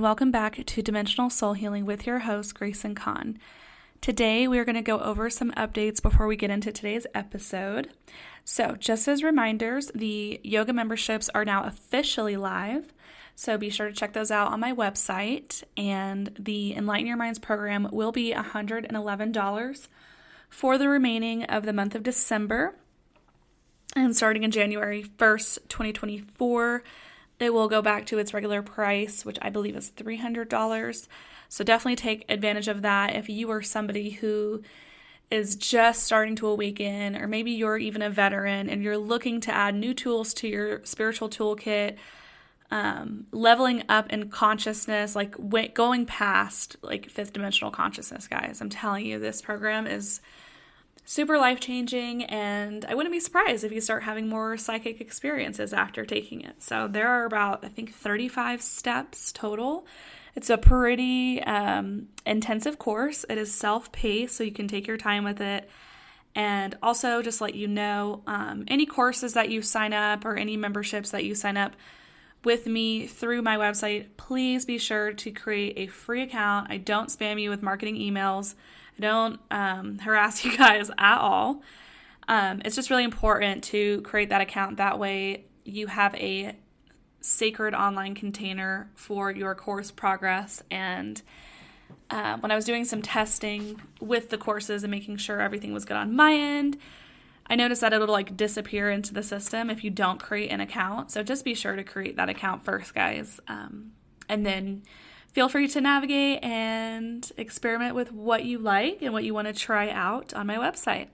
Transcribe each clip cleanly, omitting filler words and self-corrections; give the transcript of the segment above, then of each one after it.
and welcome back to Dimensional Soul Healing with your host, Grayson Kahn. Today, we are going to go over some updates before we get into today's episode. So, just as reminders, the yoga memberships are now officially live, so be sure to check those out on my website, and the Enlighten Your Minds program will be $111 for the remaining of the month of December, and starting in January 1st, 2024, it will go back to its regular price, which I believe is $300. So definitely take advantage of that if you are somebody who is just starting to awaken, or maybe you're even a veteran and you're looking to add new tools to your spiritual toolkit, leveling up in consciousness, like going past like fifth dimensional consciousness, guys. I'm telling you, this program is super life-changing, and I wouldn't be surprised if you start having more psychic experiences after taking it. So there are about, I think, 35 steps total. It's a pretty intensive course. It is self-paced, so you can take your time with it. And also, just let you know, any courses that you sign up or any memberships that you sign up with me through my website, please be sure to create a free account. I don't spam you with marketing emails. I don't harass you guys at all. It's just really important to create that account. That way you have a sacred online container for your course progress. And when I was doing some testing with the courses and making sure everything was good on my end, I noticed that it'll like disappear into the system if you don't create an account. So just be sure to create that account first, guys. And then feel free to navigate and experiment with what you like and what you want to try out on my website.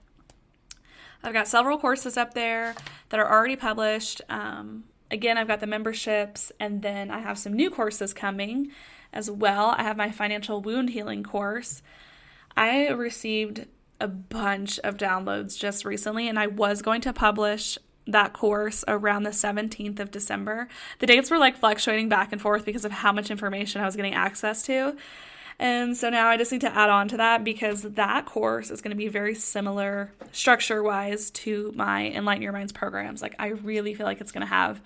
I've got several courses up there that are already published. Again, I've got the memberships, and then I have some new courses coming as well. I have my financial wound healing course. I received a bunch of downloads just recently, and I was going to publish that course around the 17th of December. The dates were like fluctuating back and forth because of how much information I was getting access to. And so now I just need to add on to that, because that course is going to be very similar structure-wise to my Enlighten Your Minds programs. Like, I really feel like it's going to have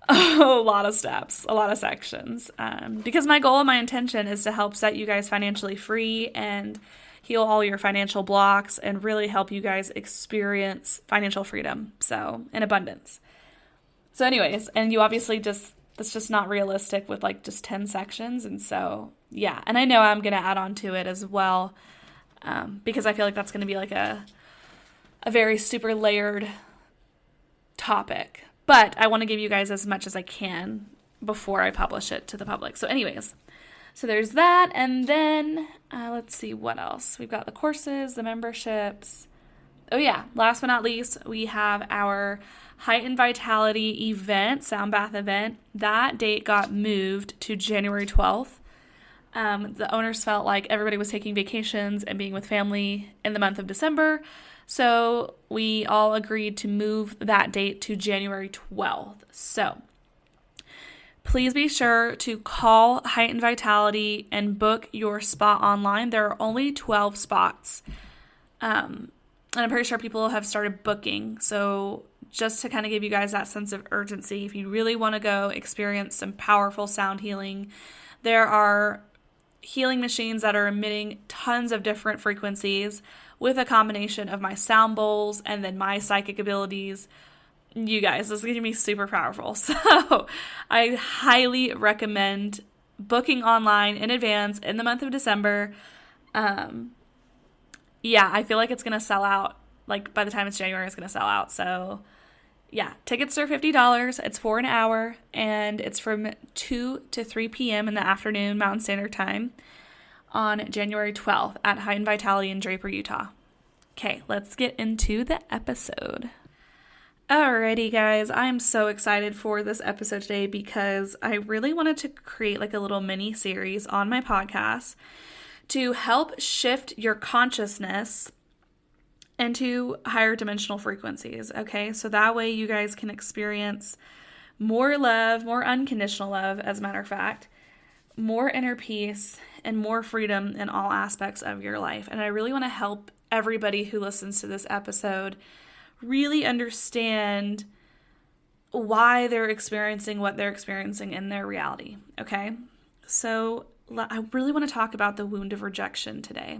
a lot of steps, a lot of sections, because my goal and my intention is to help set you guys financially free and heal all your financial blocks and really help you guys experience financial freedom, so in abundance. So anyways, and you obviously that's just not realistic with like just 10 sections. And so, yeah, and I know I'm going to add on to it as well, because I feel like that's going to be like a very super layered topic. But I want to give you guys as much as I can before I publish it to the public. So anyways, so there's that, and then let's see what else. We've got the courses, the memberships. Oh yeah, last but not least, we have our Heightened Vitality event, sound bath event. That date got moved to January 12th. The owners felt like everybody was taking vacations and being with family in the month of December, so we all agreed to move that date to January 12th. So please be sure to call Heightened Vitality and book your spot online. There are only 12 spots. And I'm pretty sure people have started booking. So just to kind of give you guys that sense of urgency, if you really want to go experience some powerful sound healing, there are healing machines that are emitting tons of different frequencies with a combination of my sound bowls and then my psychic abilities. You guys, this is going to be super powerful. So I highly recommend booking online in advance in the month of December. Yeah, I feel like it's going to sell out. Like by the time it's January, it's going to sell out. So yeah, tickets are $50. It's for an hour, and it's from 2 to 3 p.m. in the afternoon, Mountain Standard Time, on January 12th at Heightened Vitality in Draper, Utah. Okay, let's get into the episode. Alrighty, guys, I'm so excited for this episode today because I really wanted to create like a little mini series on my podcast to help shift your consciousness into higher dimensional frequencies, okay? So that way you guys can experience more love, more unconditional love, as a matter of fact, more inner peace, and more freedom in all aspects of your life. And I really want to help everybody who listens to this episode really understand why they're experiencing what they're experiencing in their reality, okay? So I really want to talk about the wound of rejection today.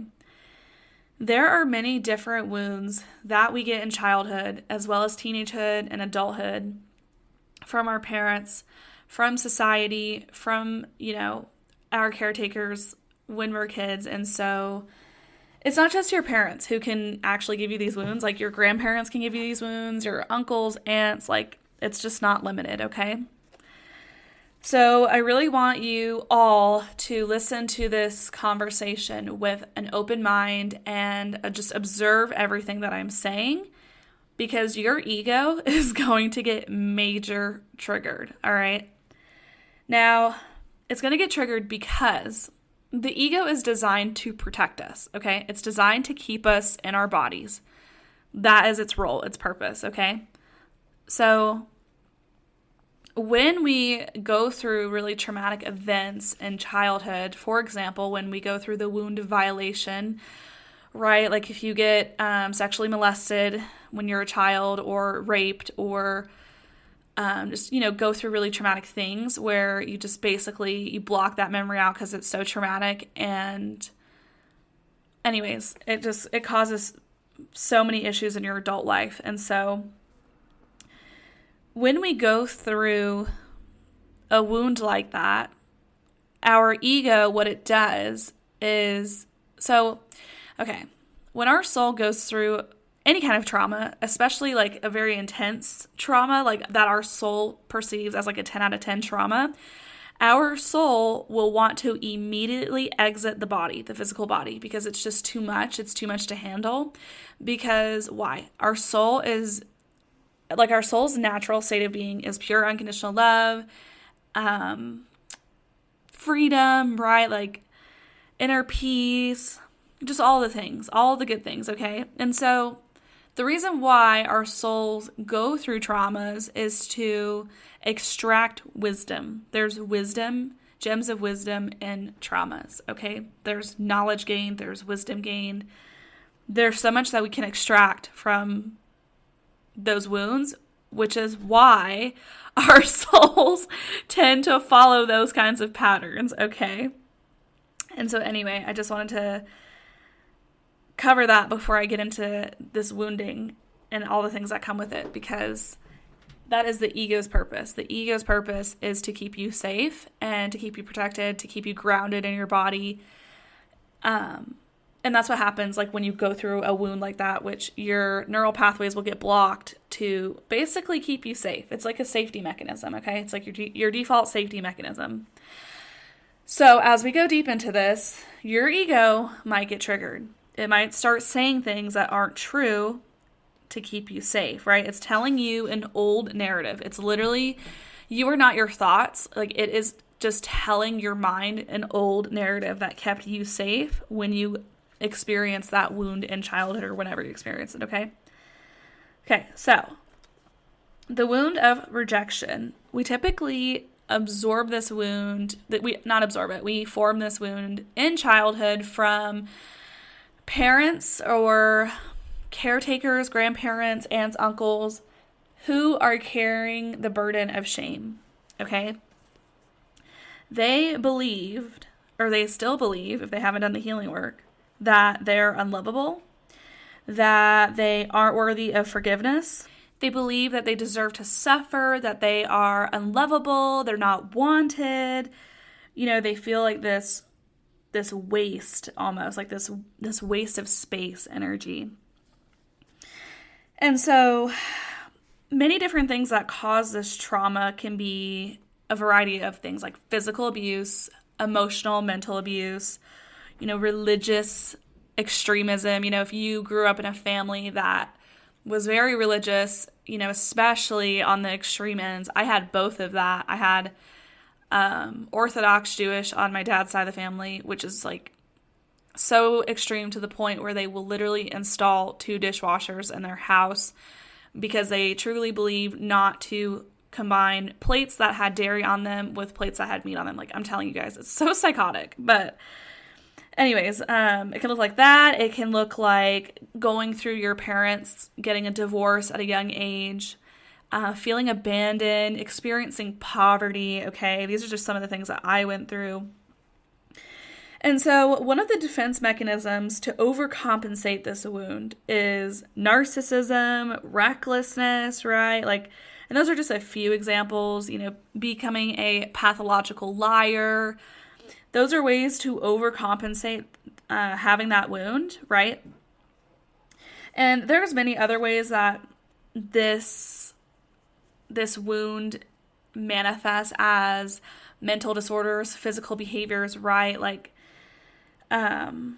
There are many different wounds that we get in childhood, as well as teenagehood and adulthood, from our parents, from society, from, our caretakers when we're kids. And so it's not just your parents who can actually give you these wounds. Like, your grandparents can give you these wounds, your uncles, aunts, like, it's just not limited, okay? So I really want you all to listen to this conversation with an open mind and just observe everything that I'm saying, because your ego is going to get major triggered, all right? Now, it's going to get triggered because the ego is designed to protect us, okay? It's designed to keep us in our bodies. That is its role, its purpose, okay? So when we go through really traumatic events in childhood, for example, when we go through the wound of violation, right? Like if you get sexually molested when you're a child, or raped, or just, go through really traumatic things where you just basically, you block that memory out because it's so traumatic. And anyways, it causes so many issues in your adult life. And so when we go through a wound like that, our ego, what it does is, when our soul goes through any kind of trauma, especially like a very intense trauma, like that our soul perceives as like a 10 out of 10 trauma, our soul will want to immediately exit the body, the physical body, because it's just too much. It's too much to handle. Because why? Our soul's natural state of being is pure unconditional love, freedom, right? Like inner peace, just all the things, all the good things, okay? And so the reason why our souls go through traumas is to extract wisdom. There's wisdom, gems of wisdom in traumas, okay? There's knowledge gained, there's wisdom gained. There's so much that we can extract from those wounds, which is why our souls tend to follow those kinds of patterns, okay? And so anyway, I just wanted to cover that before I get into this wounding and all the things that come with it, because that is the ego's purpose. The ego's purpose is to keep you safe and to keep you protected, to keep you grounded in your body. And that's what happens like when you go through a wound like that, which your neural pathways will get blocked to basically keep you safe. It's like a safety mechanism, okay? It's like your default safety mechanism. So as we go deep into this, your ego might get triggered. It might start saying things that aren't true to keep you safe, right? It's telling you an old narrative. It's literally, you are not your thoughts. Like, it is just telling your mind an old narrative that kept you safe when you experience that wound in childhood or whenever you experience it, okay? Okay, so the wound of rejection, we typically absorb this wound, we form this wound in childhood from parents or caretakers, grandparents, aunts, uncles, who are carrying the burden of shame, okay? They believed, or they still believe, if they haven't done the healing work, that they're unlovable, that they aren't worthy of forgiveness. They believe that they deserve to suffer, that they are unlovable, they're not wanted. They feel like this waste, almost like this waste of space energy. And so many different things that cause this trauma can be a variety of things, like physical abuse, emotional, mental abuse, religious extremism. If you grew up in a family that was very religious, especially on the extreme ends. I had both of that. I had Orthodox Jewish on my dad's side of the family, which is like so extreme to the point where they will literally install 2 dishwashers in their house because they truly believe not to combine plates that had dairy on them with plates that had meat on them. Like, I'm telling you guys, it's so psychotic. But anyways, it can look like that. It can look like going through your parents getting a divorce at a young age, feeling abandoned, experiencing poverty, okay? These are just some of the things that I went through. And so one of the defense mechanisms to overcompensate this wound is narcissism, recklessness, right? Like, and those are just a few examples, becoming a pathological liar. Those are ways to overcompensate having that wound, right? And there's many other ways that this wound manifests as mental disorders, physical behaviors, right? Like, and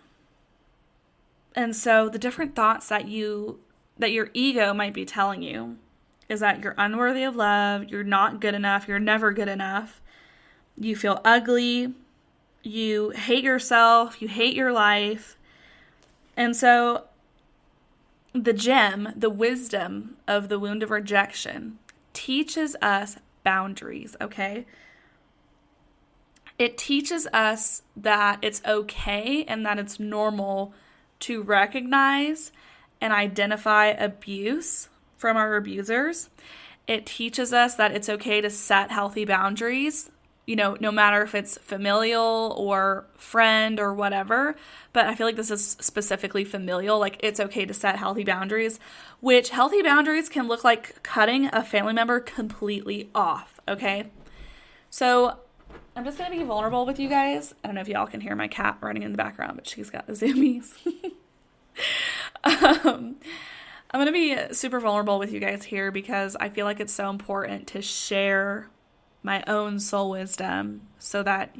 so the different thoughts that your ego might be telling you is that you're unworthy of love, you're not good enough, you're never good enough, you feel ugly, you hate yourself, you hate your life. And so the gem, the wisdom of the wound of rejection teaches us boundaries, okay? It teaches us that it's okay and that it's normal to recognize and identify abuse from our abusers. It teaches us that it's okay to set healthy boundaries, no matter if it's familial or friend or whatever. But I feel like this is specifically familial. Like, it's okay to set healthy boundaries, which healthy boundaries can look like cutting a family member completely off, okay? So I'm just going to be vulnerable with you guys. I don't know if y'all can hear my cat running in the background, but she's got the zoomies. I'm going to be super vulnerable with you guys here because I feel like it's so important to share my own soul wisdom so that,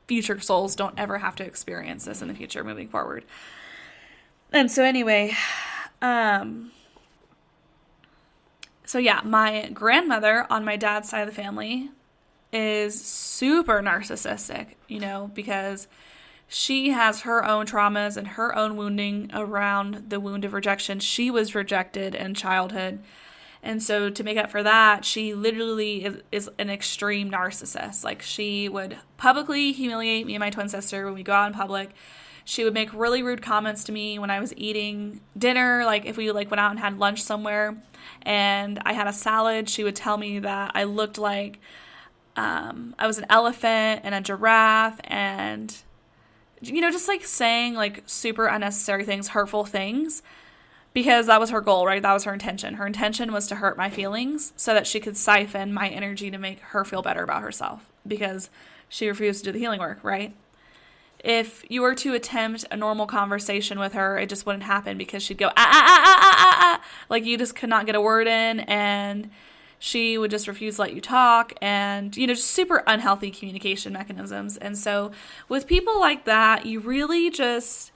future souls don't ever have to experience this in the future moving forward. And so anyway, my grandmother on my dad's side of the family is super narcissistic, because she has her own traumas and her own wounding around the wound of rejection. She was rejected in childhood. And so to make up for that, she literally is an extreme narcissist. Like, she would publicly humiliate me and my twin sister when we go out in public. She would make really rude comments to me when I was eating dinner. Like, if we went out and had lunch somewhere and I had a salad, she would tell me that I looked like I was an elephant and a giraffe, and just like saying like super unnecessary things, hurtful things, because that was her goal, right? That was her intention. Her intention was to hurt my feelings so that she could siphon my energy to make her feel better about herself, because she refused to do the healing work, right? If you were to attempt a normal conversation with her, it just wouldn't happen, because she'd go, like, you just could not get a word in, and she would just refuse to let you talk, and, just super unhealthy communication mechanisms. And so with people like that, you really just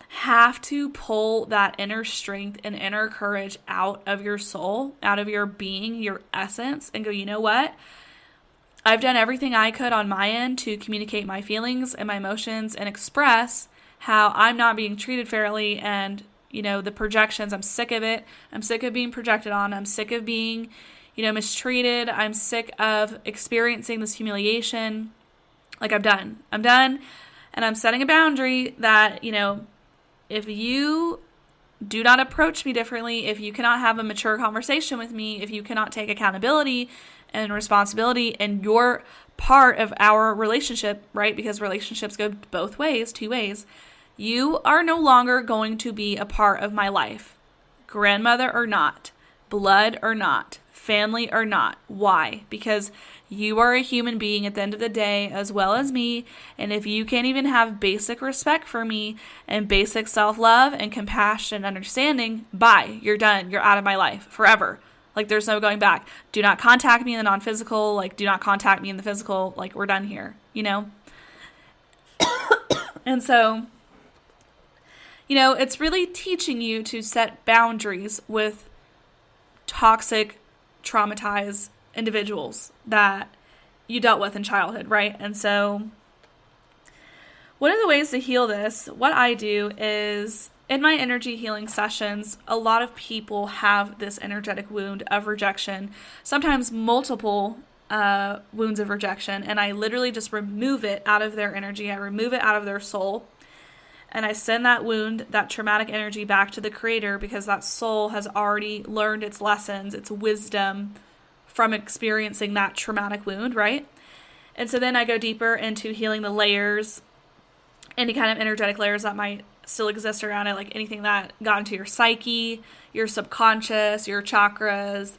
have to pull that inner strength and inner courage out of your soul, out of your being, your essence, and go, you know what? I've done everything I could on my end to communicate my feelings and my emotions and express how I'm not being treated fairly, and, the projections, I'm sick of it. I'm sick of being projected on. I'm sick of being, mistreated. I'm sick of experiencing this humiliation. Like, I'm done. And I'm setting a boundary that, if you do not approach me differently, if you cannot have a mature conversation with me, if you cannot take accountability and responsibility in your part of our relationship, right? Because relationships go both ways, two ways. You are no longer going to be a part of my life. Grandmother or not, blood or not, family or not. Why? Because you are a human being at the end of the day, as well as me. And if you can't even have basic respect for me and basic self-love and compassion and understanding, bye. You're done. You're out of my life forever. Like, there's no going back. Do not contact me in the non-physical. Like, do not contact me in the physical. Like, we're done here, And so, it's really teaching you to set boundaries with toxic, traumatized individuals that you dealt with in childhood, right? And so one of the ways to heal this, what I do is, in my energy healing sessions, a lot of people have this energetic wound of rejection, sometimes multiple wounds of rejection, and I literally just remove it out of their energy. I remove it out of their soul, and I send that wound, that traumatic energy, back to the Creator, because that soul has already learned its lessons, its wisdom from experiencing that traumatic wound, right? And so then I go deeper into healing the layers any kind of energetic layers that might still exist around it, like anything that got into your psyche, your subconscious, your chakras.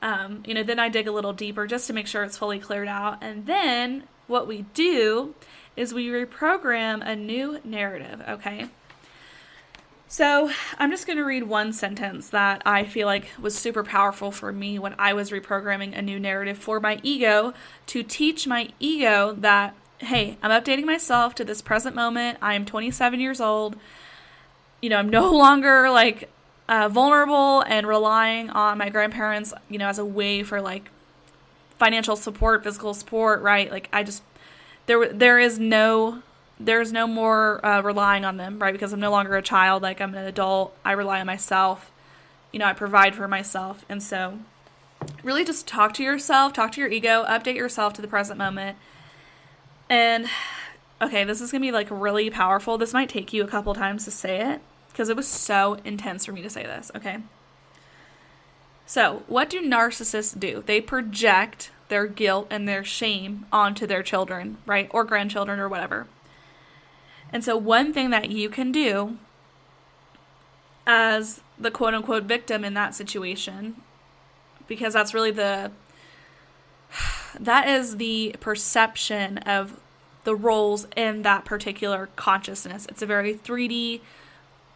Then I dig a little deeper just to make sure it's fully cleared out. And then what we do is we reprogram a new narrative, okay? So I'm just going to read one sentence that I feel like was super powerful for me when I was reprogramming a new narrative for my ego, to teach my ego that, hey, I'm updating myself to this present moment. I am 27 years old. I'm no longer vulnerable and relying on my grandparents, as a way for financial support, physical support, right? There's no more relying on them, right? Because I'm no longer a child. I'm an adult. I rely on myself. I provide for myself. And so really just talk to yourself, talk to your ego, update yourself to the present moment. And okay, this is going to be really powerful. This might take you a couple times to say it because it was so intense for me to say this, okay? So what do narcissists do? They project their guilt and their shame onto their children, right? Or grandchildren or whatever. And so one thing that you can do as the quote-unquote victim in that situation, because that's really that is the perception of the roles in that particular consciousness. It's a very 3D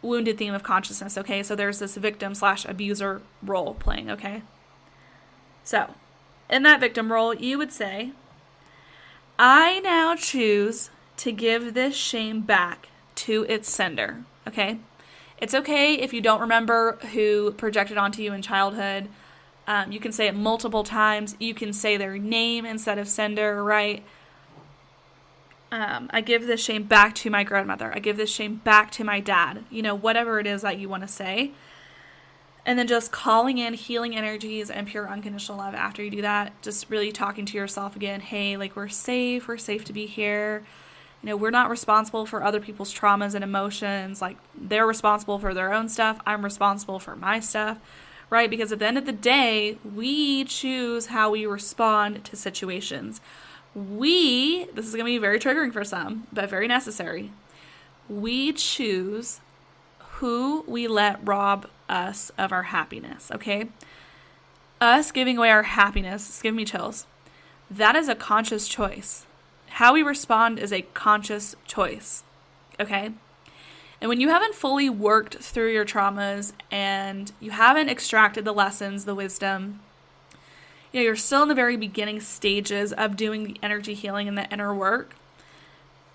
wounded theme of consciousness, okay? So there's this victim/abuser role playing, okay? So in that victim role, you would say, I now choose to give this shame back to its sender, okay? It's okay if you don't remember who projected onto you in childhood. You can say it multiple times. You can say their name instead of sender, right? I give this shame back to my grandmother. I give this shame back to my dad. Whatever it is that you want to say. And then just calling in healing energies and pure unconditional love after you do that. Just really talking to yourself again. Hey, we're safe. We're safe to be here. We're not responsible for other people's traumas and emotions. They're responsible for their own stuff. I'm responsible for my stuff, right? Because at the end of the day, we choose how we respond to situations. This is going to be very triggering for some, but very necessary. We choose who we let rob us of our happiness, okay? Us giving away our happiness, it's giving me chills. That is a conscious choice. How we respond is a conscious choice, okay? And when you haven't fully worked through your traumas and you haven't extracted the lessons, the wisdom, you're still in the very beginning stages of doing the energy healing and the inner work,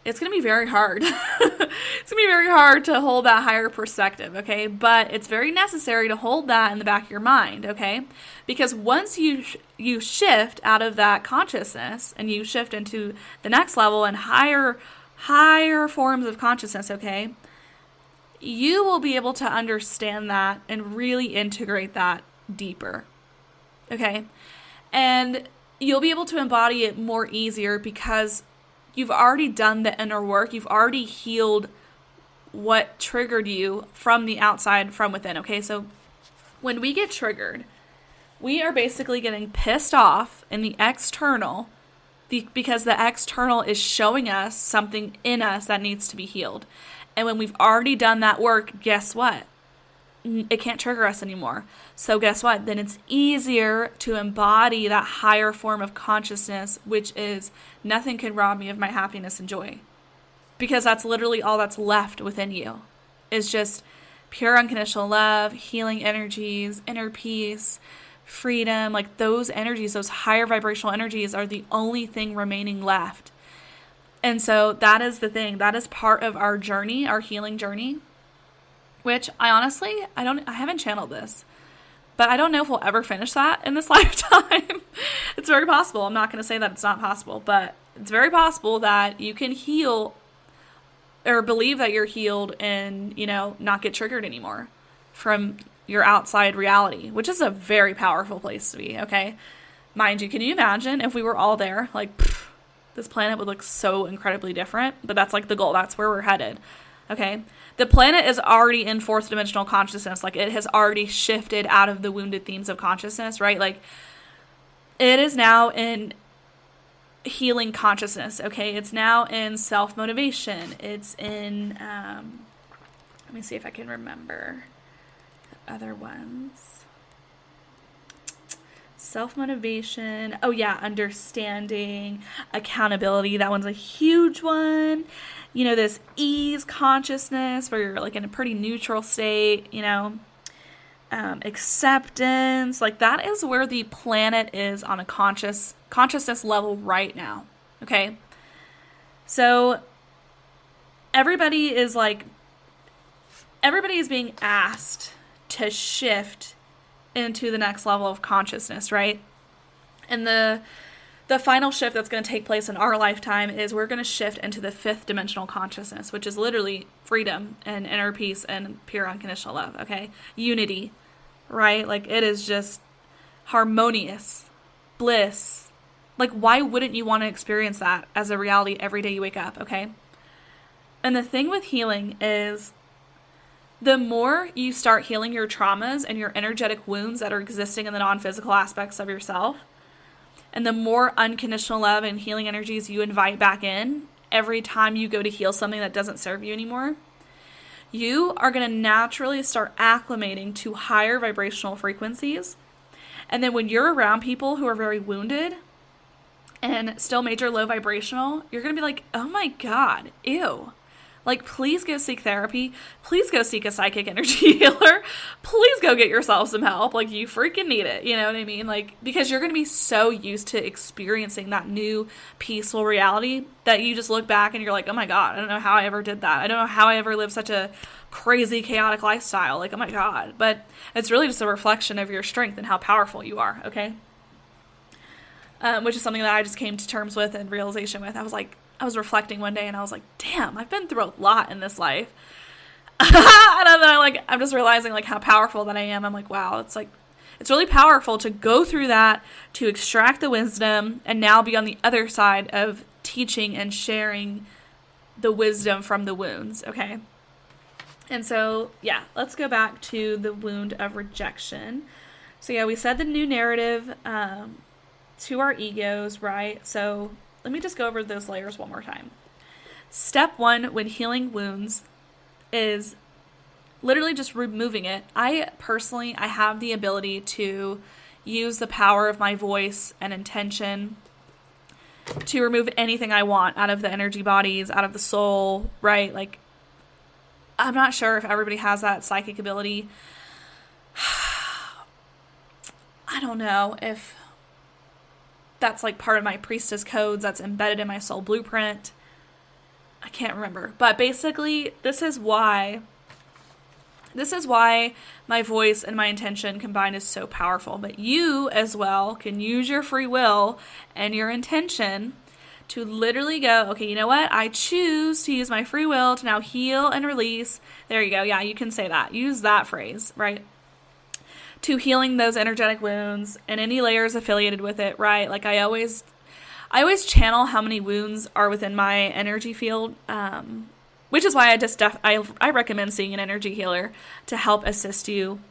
it's going to be very hard. It's going to be very hard to hold that higher perspective, okay? But it's very necessary to hold that in the back of your mind, okay? Because once you shift out of that consciousness and you shift into the next level and higher forms of consciousness, okay, you will be able to understand that and really integrate that deeper, okay? And you'll be able to embody it more easier because you've already done the inner work. You've already healed what triggered you from the outside, from within, okay? So when we get triggered, we are basically getting pissed off in the external because the external is showing us something in us that needs to be healed. And when we've already done that work, guess what? It can't trigger us anymore. So guess what? Then it's easier to embody that higher form of consciousness, which is nothing can rob me of my happiness and joy. Because that's literally all that's left within you. Is just pure unconditional love, healing energies, inner peace, freedom. Those energies, those higher vibrational energies are the only thing remaining left. And so that is the thing. That is part of our journey, our healing journey. Which I haven't channeled this, but I don't know if we'll ever finish that in this lifetime. It's very possible. I'm not going to say that it's not possible, but it's very possible that you can heal or believe that you're healed and, not get triggered anymore from your outside reality, which is a very powerful place to be, okay? Mind you, can you imagine if we were all there? This planet would look so incredibly different, but that's the goal. That's where we're headed, okay? The planet is already in fourth dimensional consciousness. It has already shifted out of the wounded themes of consciousness, right? It is now in healing consciousness, okay? It's now in self-motivation. It's in, let me see if I can remember the other ones. Self-motivation. Oh yeah, understanding, accountability. That one's a huge one. You know, this ease consciousness where you're like in a pretty neutral state, you know. Acceptance. Like that is where the planet is on a consciousness level right now. Okay. So everybody is being asked to shift into the next level of consciousness, right? And the final shift that's going to take place in our lifetime is we're going to shift into the 5th dimensional consciousness, which is literally freedom and inner peace and pure unconditional love, okay? Unity, right? Like it is just harmonious, bliss. Like why wouldn't you want to experience that as a reality every day you wake up, okay? And the thing with healing is the more you start healing your traumas and your energetic wounds that are existing in the non-physical aspects of yourself, and the more unconditional love and healing energies you invite back in every time you go to heal something that doesn't serve you anymore, you are going to naturally start acclimating to higher vibrational frequencies. And then when you're around people who are very wounded and still major low vibrational, you're going to be like, oh my God, ew. Like, please go seek therapy. Please go seek a psychic energy healer. Please go get yourself some help. Like, you freaking need it. You know what I mean? Like, because you're going to be so used to experiencing that new peaceful reality that you just look back and you're like, oh my God, I don't know how I ever did that. I don't know how I ever lived such a crazy, chaotic lifestyle. Like, oh my God. But it's really just a reflection of your strength and how powerful you are, okay? Which is something that I just came to terms with and realization with. I was reflecting one day and I was like, damn, I've been through a lot in this life. And then I'm just realizing like how powerful that I am. I'm like, wow, it's really powerful to go through that, to extract the wisdom and now be on the other side of teaching and sharing the wisdom from the wounds. Okay. And so, yeah, let's go back to the wound of rejection. So yeah, we said the new narrative, to our egos, right? So let me just go over those layers one more time. Step 1 when healing wounds is literally just removing it. I have the ability to use the power of my voice and intention to remove anything I want out of the energy bodies, out of the soul, right? Like, I'm not sure if everybody has that psychic ability. I don't know if that's like part of my priestess codes that's embedded in my soul blueprint. I can't remember. But basically, this is why my voice and my intention combined is so powerful. But you as well can use your free will and your intention to literally go, okay, you know what? I choose to use my free will to now heal and release. There you go. Yeah, you can say that. Use that phrase, right? To healing those energetic wounds and any layers affiliated with it, right? Like I always channel how many wounds are within my energy field, which is why I recommend seeing an energy healer to help assist you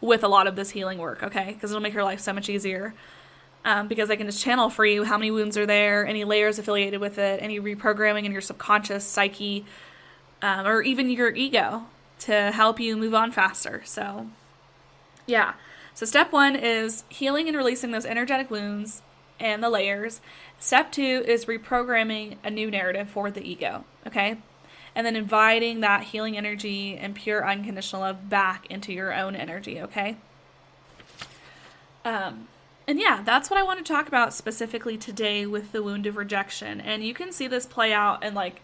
with a lot of this healing work, okay? Because it'll make your life so much easier. Because I can just channel for you how many wounds are there, any layers affiliated with it, any reprogramming in your subconscious psyche, or even your ego to help you move on faster. So yeah. So step 1 is healing and releasing those energetic wounds and the layers. Step 2 is reprogramming a new narrative for the ego, okay? And then inviting that healing energy and pure unconditional love back into your own energy, okay? And yeah, that's what I want to talk about specifically today with the wound of rejection. And you can see this play out in like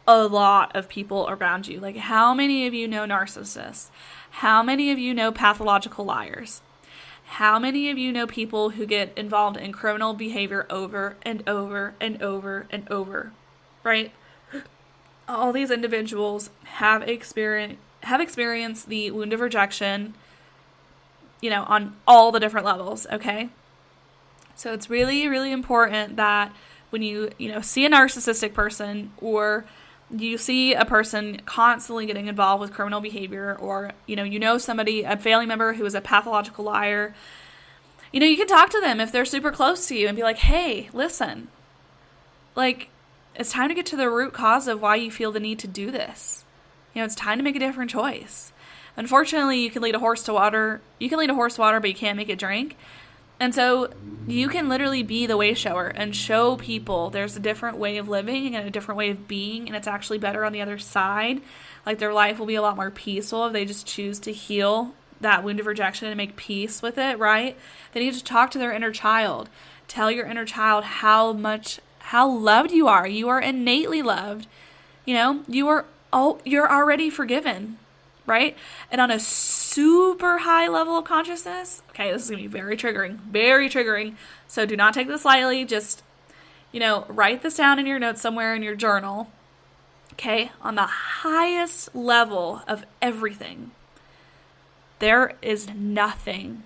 a lot of people around you. Like, how many of you know narcissists? How many of you know pathological liars? How many of you know people who get involved in criminal behavior over and over and over and over, right? All these individuals have experienced the wound of rejection, you know, on all the different levels, okay? So it's really, really important that when you see a narcissistic person, or you see a person constantly getting involved with criminal behavior, or, you know somebody, a family member who is a pathological liar, you can talk to them if they're super close to you and be like, hey, listen, Like, it's time to get to the root cause of why you feel the need to do this. It's time to make a different choice. Unfortunately, you can lead a horse to water. You can lead a horse to water, but you can't make it drink. And so you can literally be the way shower and show people there's a different way of living and a different way of being, and it's actually better on the other side. Like, their life will be a lot more peaceful if they just choose to heal that wound of rejection and make peace with it, right? They need to talk to their inner child. Tell your inner child how loved you are. You are innately loved. You're already forgiven, right? And on a super high level of consciousness, okay, this is going to be very triggering. So do not take this lightly. Just, write this down in your notes somewhere in your journal. Okay, on the highest level of everything, there is nothing,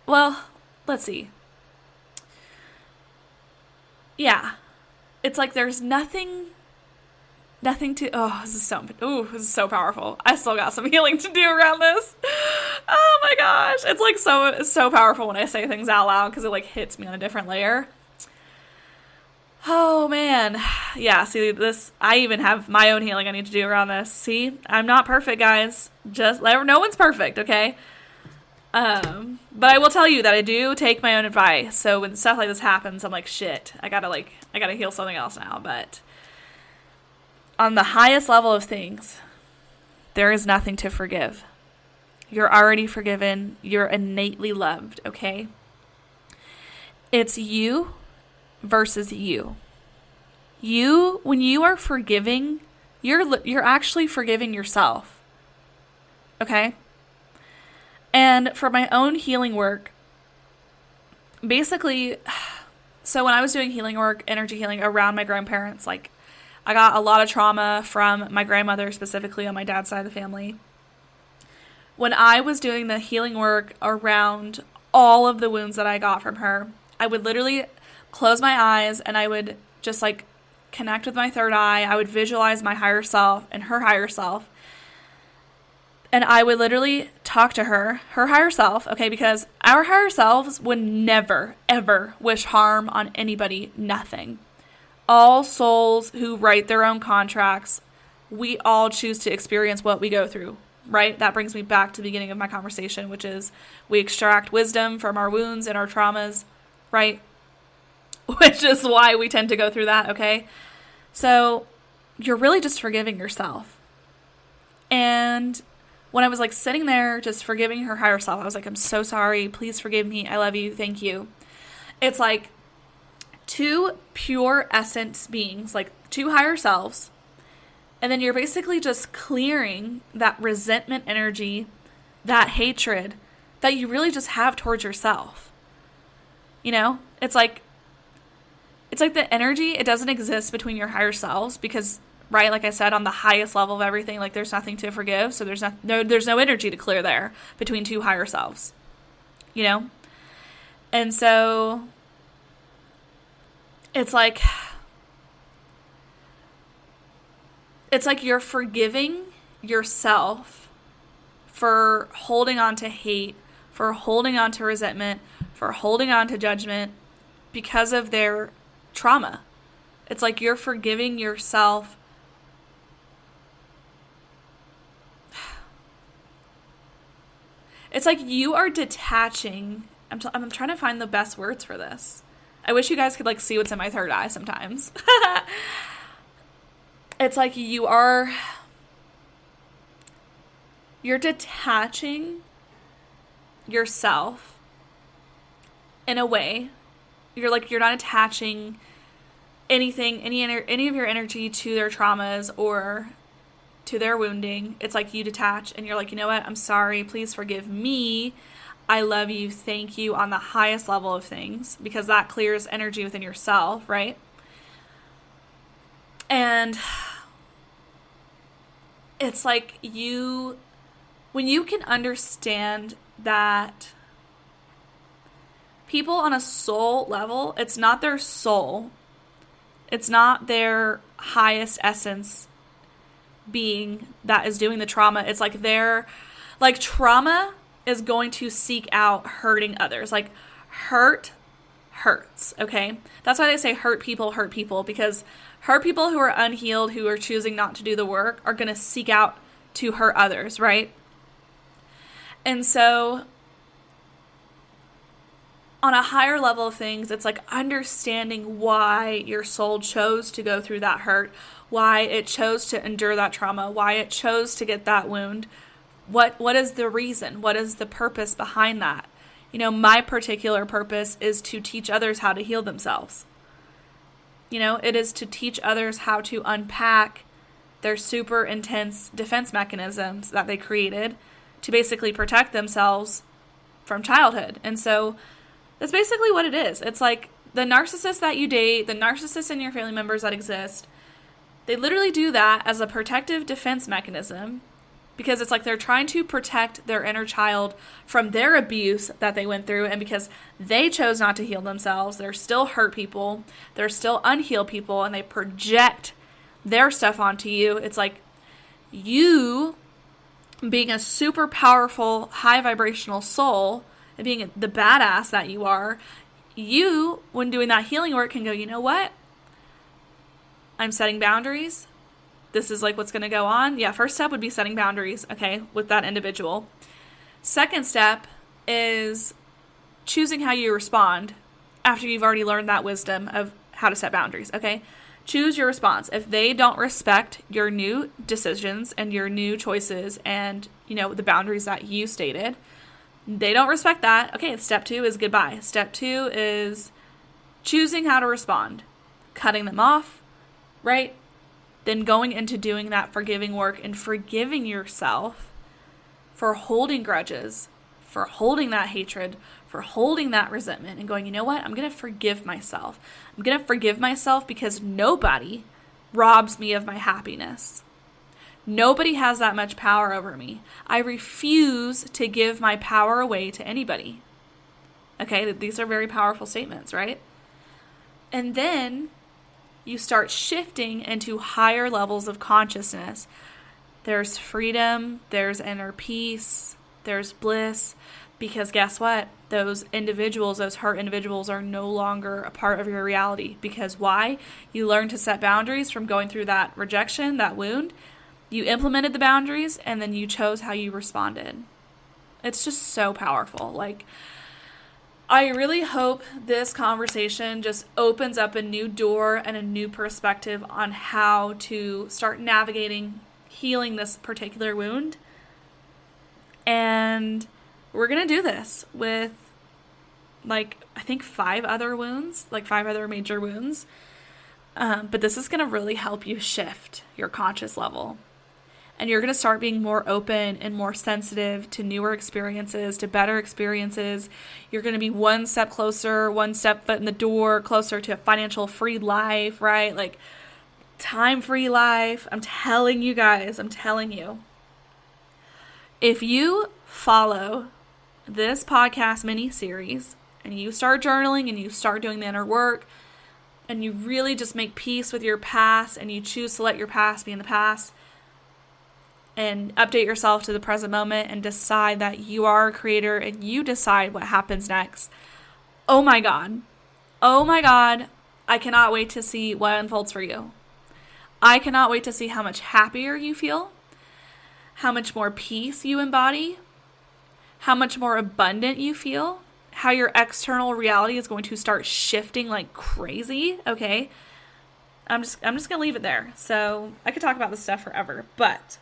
well, let's see. Yeah, it's like there's nothing to, this is so powerful. I still got some healing to do around this. Oh my gosh. It's like so powerful when I say things out loud because it like hits me on a different layer. Oh man. Yeah, see this, I even have my own healing I need to do around this. See, I'm not perfect, guys. No one's perfect, okay? But I will tell you that I do take my own advice. So when stuff like this happens, I'm like, shit, I gotta heal something else now. But on the highest level of things, there is nothing to forgive. You're already forgiven. You're innately loved, okay? It's you versus you. When you are forgiving, you're actually forgiving yourself, okay? And for my own healing work, basically, so when I was doing healing work, energy healing around my grandparents, like, I got a lot of trauma from my grandmother, specifically on my dad's side of the family. When I was doing the healing work around all of the wounds that I got from her, I would literally close my eyes and I would just like connect with my third eye. I would visualize my higher self and her higher self. And I would literally talk to her higher self, okay, because our higher selves would never, ever wish harm on anybody, nothing. All souls who write their own contracts, we all choose to experience what we go through, right? That brings me back to the beginning of my conversation, which is we extract wisdom from our wounds and our traumas, right? Which is why we tend to go through that, okay? So you're really just forgiving yourself. And when I was like sitting there just forgiving her higher self, I was like, I'm so sorry. Please forgive me. I love you. Thank you. It's like two pure essence beings, like two higher selves. And then you're basically just clearing that resentment energy, that hatred that you really just have towards yourself. It's like the energy, it doesn't exist between your higher selves because, right, like I said, on the highest level of everything, like there's nothing to forgive. So there's no energy to clear there between two higher selves, And so it's like you're forgiving yourself for holding on to hate, for holding on to resentment, for holding on to judgment because of their trauma. It's like you're forgiving yourself. It's like you are detaching. I'm trying to find the best words for this. I wish you guys could like see what's in my third eye sometimes. It's like you're detaching yourself in a way. You're not attaching anything, any of your energy to their traumas or to their wounding. It's like you detach and you're like, you know what? I'm sorry. Please forgive me. I love you. Thank you on the highest level of things because that clears energy within yourself, right? And it's like when you can understand that people on a soul level, it's not their soul. It's not their highest essence being that is doing the trauma. It's like trauma is going to seek out hurting others. Like hurt hurts, okay? That's why they say hurt people, because hurt people who are unhealed, who are choosing not to do the work, are going to seek out to hurt others, right? And so on a higher level of things, it's like understanding why your soul chose to go through that hurt, why it chose to endure that trauma, why it chose to get that wound. What is the reason? What is the purpose behind that? My particular purpose is to teach others how to heal themselves. It is to teach others how to unpack their super intense defense mechanisms that they created to basically protect themselves from childhood. And so that's basically what it is. It's like the narcissists that you date, the narcissists in your family members that exist, they literally do that as a protective defense mechanism, because it's like they're trying to protect their inner child from their abuse that they went through. And because they chose not to heal themselves, they're still hurt people, they're still unhealed people, and they project their stuff onto you. It's like you being a super powerful, high vibrational soul and being the badass that you are, you, when doing that healing work, can go, you know what? I'm setting boundaries. This is like what's going to go on. Yeah, first step would be setting boundaries, okay, with that individual. Second step is choosing how you respond after you've already learned that wisdom of how to set boundaries, okay? Choose your response. If they don't respect your new decisions and your new choices and, the boundaries that you stated, they don't respect that. Okay, step 2 is goodbye. Step 2 is choosing how to respond, cutting them off, right? Then going into doing that forgiving work and forgiving yourself for holding grudges, for holding that hatred, for holding that resentment, and going, you know what? I'm going to forgive myself. I'm going to forgive myself because nobody robs me of my happiness. Nobody has that much power over me. I refuse to give my power away to anybody. Okay, these are very powerful statements, right? And then you start shifting into higher levels of consciousness. There's freedom, there's inner peace, there's bliss, because guess what? Those individuals, those hurt individuals, are no longer a part of your reality. Because why? You learned to set boundaries from going through that rejection, that wound. You implemented the boundaries, and then you chose how you responded. It's just so powerful. Like, I really hope this conversation just opens up a new door and a new perspective on how to start navigating, healing this particular wound. And we're going to do this with, I think 5 other wounds, 5 other major wounds. But this is going to really help you shift your conscious level. And you're going to start being more open and more sensitive to newer experiences, to better experiences. You're going to be one step closer, one step foot in the door, closer to a financial free life, right? Time-free life. I'm telling you guys, if you follow this podcast mini-series and you start journaling and you start doing the inner work and you really just make peace with your past and you choose to let your past be in the past, and update yourself to the present moment and decide that you are a creator and you decide what happens next. Oh my God, I cannot wait to see what unfolds for you. I cannot wait to see how much happier you feel, how much more peace you embody, how much more abundant you feel, how your external reality is going to start shifting like crazy, okay? I'm just going to leave it there. So I could talk about this stuff forever, but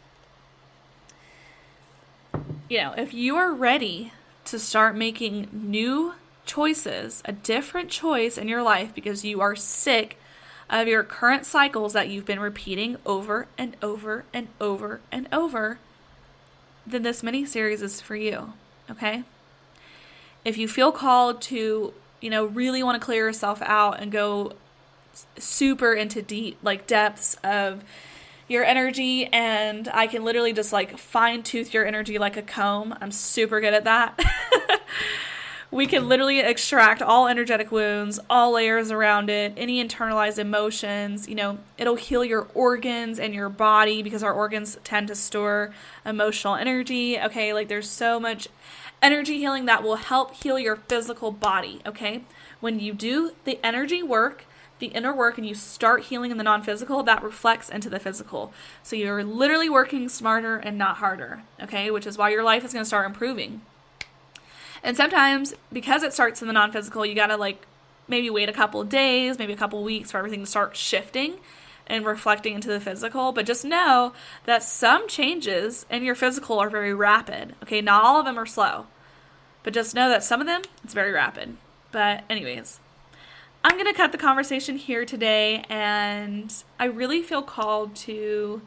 if you are ready to start making new choices, a different choice in your life because you are sick of your current cycles that you've been repeating over and over and over and over, then this mini-series is for you, okay? If you feel called to, really want to clear yourself out and go super into deep, depths of your energy, and I can literally just fine tooth your energy like a comb. I'm super good at that. We can literally extract all energetic wounds, all layers around it, any internalized emotions. It'll heal your organs and your body because our organs tend to store emotional energy. Okay, there's so much energy healing that will help heal your physical body, okay? When you do the energy work, the inner work, and you start healing in the non-physical, that reflects into the physical. So you're literally working smarter and not harder, okay? Which is why your life is going to start improving. And sometimes, because it starts in the non-physical, you got to maybe wait a couple of days, maybe a couple of weeks for everything to start shifting and reflecting into the physical. But just know that some changes in your physical are very rapid, okay? Not all of them are slow. But just know that some of them, it's very rapid. But anyways, I'm going to cut the conversation here today, and I really feel called to,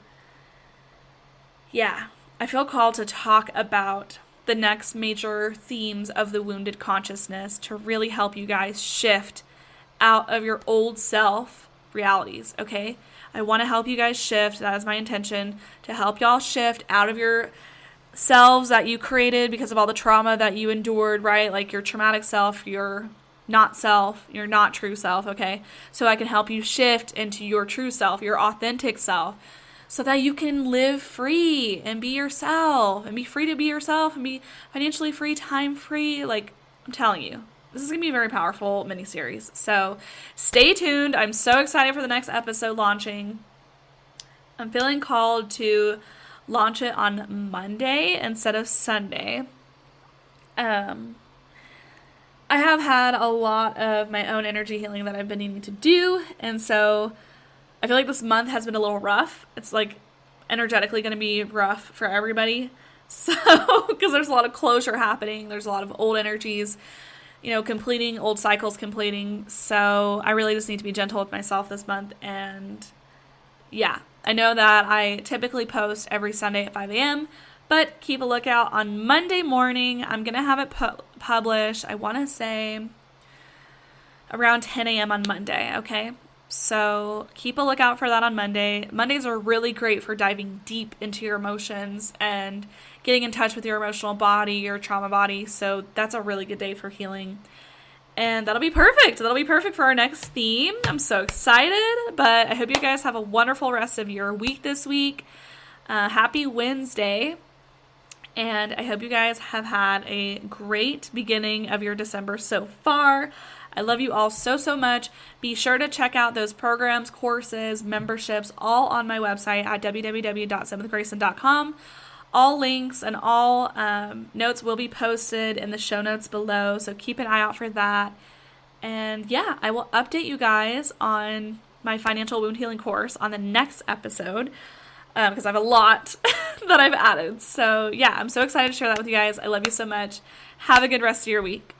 talk about the next major themes of the wounded consciousness to really help you guys shift out of your old self realities, okay? I want to help you guys shift. That is my intention, to help y'all shift out of your selves that you created because of all the trauma that you endured, right? Like your traumatic self, your not true self, okay? So I can help you shift into your true self, your authentic self, so that you can live free and be yourself and be free to be yourself and be financially free, time free. Like, I'm telling you, this is going to be a very powerful mini-series. So stay tuned. I'm so excited for the next episode launching. I'm feeling called to launch it on Monday instead of Sunday. I have had a lot of my own energy healing that I've been needing to do, and so I feel like this month has been a little rough. It's energetically going to be rough for everybody. So, because there's a lot of closure happening, there's a lot of old energies, completing, old cycles completing. So I really just need to be gentle with myself this month. And yeah, I know that I typically post every Sunday at 5 a.m., but keep a lookout on Monday morning. I'm going to have it published, I want to say, around 10 a.m. on Monday, okay? So keep a lookout for that on Monday. Mondays are really great for diving deep into your emotions and getting in touch with your emotional body, your trauma body. So that's a really good day for healing. And that'll be perfect. That'll be perfect for our next theme. I'm so excited, but I hope you guys have a wonderful rest of your week this week. Happy Wednesday. And I hope you guys have had a great beginning of your December so far. I love you all so, so much. Be sure to check out those programs, courses, memberships, all on my website at www.simwithgrayson.com. All links and all notes will be posted in the show notes below, so keep an eye out for that. And yeah, I will update you guys on my financial wound healing course on the next episode, because I have a lot that I've added. So yeah, I'm so excited to share that with you guys. I love you so much. Have a good rest of your week.